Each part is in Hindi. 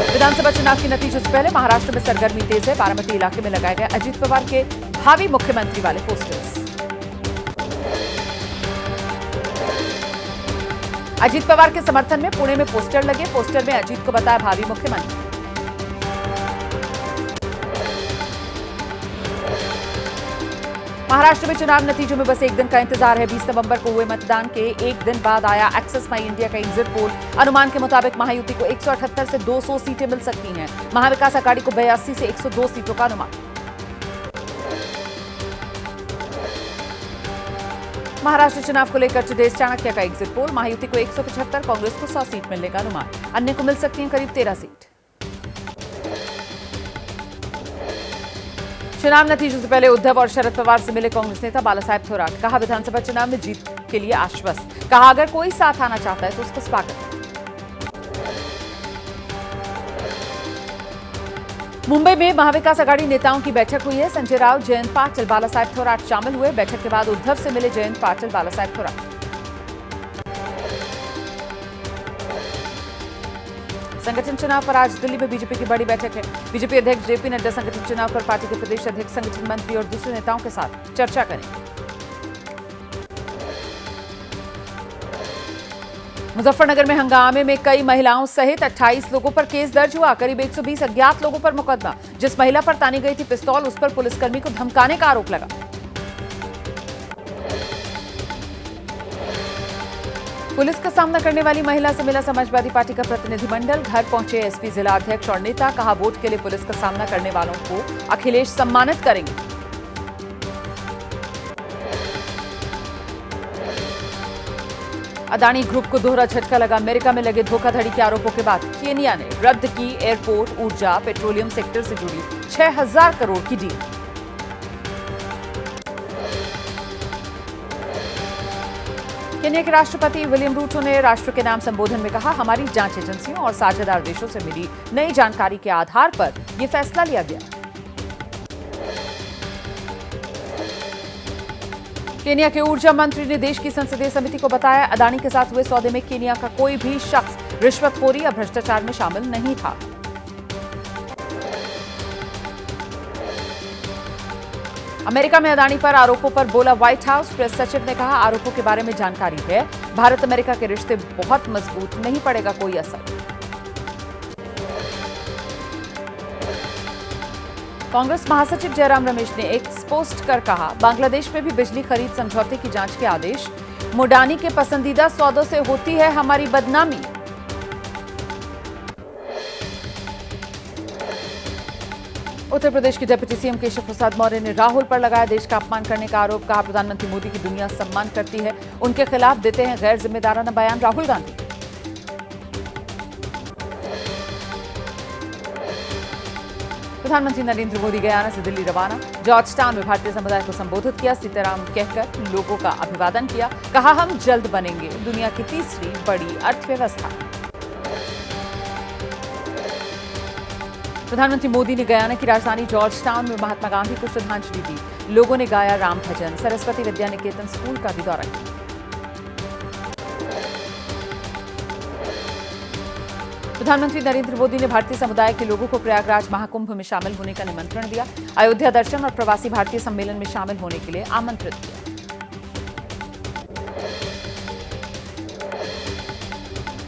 विधानसभा चुनाव के नतीजों से पहले महाराष्ट्र में सरगर्मी तेज है। बारामती इलाके में लगाए गए अजीत पवार के भावी मुख्यमंत्री वाले पोस्टर्स। अजीत पवार के समर्थन में पुणे में पोस्टर लगे। पोस्टर में अजीत को बताया भावी मुख्यमंत्री। महाराष्ट्र में चुनाव नतीजों में बस एक दिन का इंतजार है। 20 नवंबर को हुए मतदान के एक दिन बाद आया एक्सेस माई इंडिया का एग्जिट पोल। अनुमान के मुताबिक महायुति को 178 से 200 सीटें मिल सकती हैं। महाविकास अघाड़ी को 82 से 102 सीटों का अनुमान। महाराष्ट्र चुनाव को लेकर टुडे चाणक्य का एग्जिट पोल। महायुति को 175, कांग्रेस को 100 सीट मिलने का अनुमान। अन्य को मिल सकती हैं करीब 13 सीट। चुनाव नतीजों से पहले उद्धव और शरद पवार से मिले कांग्रेस नेता बालासाहेब थोराट। कहा विधानसभा चुनाव में जीत के लिए आश्वस्त। कहा अगर कोई साथ आना चाहता है तो उसका स्वागत। मुंबई में महाविकास अघाड़ी नेताओं की बैठक हुई है। संजय राउत, जयंत पाटिल, बालासाहेब थोराट शामिल हुए। बैठक के बाद उद्धव से मिले जयंत पाटिल, बालासाहेब थोराट। संगठन चुनाव पर आज दिल्ली में बीजेपी की बड़ी बैठक है। बीजेपी अध्यक्ष जेपी नड्डा संगठन चुनाव पर पार्टी के प्रदेश अध्यक्ष, संगठन मंत्री और दूसरे नेताओं के साथ चर्चा करेंगे। मुजफ्फरनगर में हंगामे में कई महिलाओं सहित 28 लोगों पर केस दर्ज हुआ। करीब 120 अज्ञात लोगों पर मुकदमा। जिस महिला पर तानी गई थी पिस्तौल, उस पर पुलिसकर्मी को धमकाने का आरोप लगा। पुलिस का सामना करने वाली महिला से मिला समाजवादी पार्टी का प्रतिनिधिमंडल। घर पहुंचे एसपी, जिला अध्यक्ष और नेता। कहा वोट के लिए पुलिस का सामना करने वालों को अखिलेश सम्मानित करेंगे। अदानी ग्रुप को दोहरा झटका लगा। अमेरिका में लगे धोखाधड़ी के आरोपों के बाद केनिया ने रद्द की एयरपोर्ट, ऊर्जा, पेट्रोलियम सेक्टर से जुड़ी 6000 करोड़ की डील। केन्या के राष्ट्रपति विलियम रूटो ने राष्ट्र के नाम संबोधन में कहा हमारी जांच एजेंसियों और साझेदार देशों से मिली नई जानकारी के आधार पर यह फैसला लिया गया। केन्या के ऊर्जा मंत्री ने देश की संसदीय समिति को बताया अदानी के साथ हुए सौदे में केन्या का कोई भी शख्स रिश्वतखोरी या भ्रष्टाचार में शामिल नहीं था। अमेरिका में अदानी पर आरोपों पर बोला व्हाइट हाउस। प्रेस सचिव ने कहा आरोपों के बारे में जानकारी है। भारत अमेरिका के रिश्ते बहुत मजबूत, नहीं पड़ेगा कोई असर। कांग्रेस महासचिव जयराम रमेश ने एक पोस्ट कर कहा बांग्लादेश में भी बिजली खरीद समझौते की जांच के आदेश। मोडानी के पसंदीदा सौदों से होती है हमारी बदनामी। उत्तर प्रदेश के डिप्टी सीएम केशव प्रसाद मौर्य ने राहुल पर लगाया देश का अपमान करने का आरोप। कहा प्रधानमंत्री मोदी की दुनिया सम्मान करती है, उनके खिलाफ देते हैं गैर जिम्मेदाराना बयान राहुल गांधी। प्रधानमंत्री नरेंद्र मोदी गयाना से दिल्ली रवाना। जॉर्ज टाउन में भारतीय समुदाय को संबोधित किया। सीताराम कहकर लोगों का अभिवादन किया। कहा हम जल्द बनेंगे दुनिया की तीसरी बड़ी अर्थव्यवस्था। प्रधानमंत्री मोदी ने गयाना की राजधानी जॉर्ज टाउन में महात्मा गांधी को श्रद्धांजलि दी। लोगों ने गाया राम भजन। सरस्वती विद्या निकेतन स्कूल का भी दौरा किया। प्रधानमंत्री नरेंद्र मोदी ने भारतीय समुदाय के लोगों को प्रयागराज महाकुंभ में शामिल होने का निमंत्रण दिया। अयोध्या दर्शन और प्रवासी भारतीय सम्मेलन में शामिल होने के लिए आमंत्रित किया।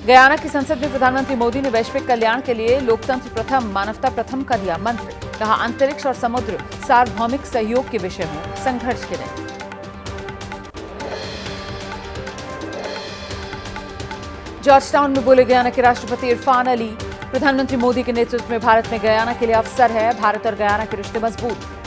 गयाना की संसद में प्रधानमंत्री मोदी ने वैश्विक कल्याण के लिए लोकतंत्र प्रथम, मानवता प्रथम का दिया मंत्र। कहा अंतरिक्ष और समुद्र सार्वभौमिक सहयोग के विषय हों, संघर्ष के नहीं। जॉर्ज टाउन में बोले गयाना के राष्ट्रपति इरफान अली। प्रधानमंत्री मोदी के नेतृत्व में भारत में गयाना के लिए अवसर है। भारत और गयाना के रिश्ते मजबूत।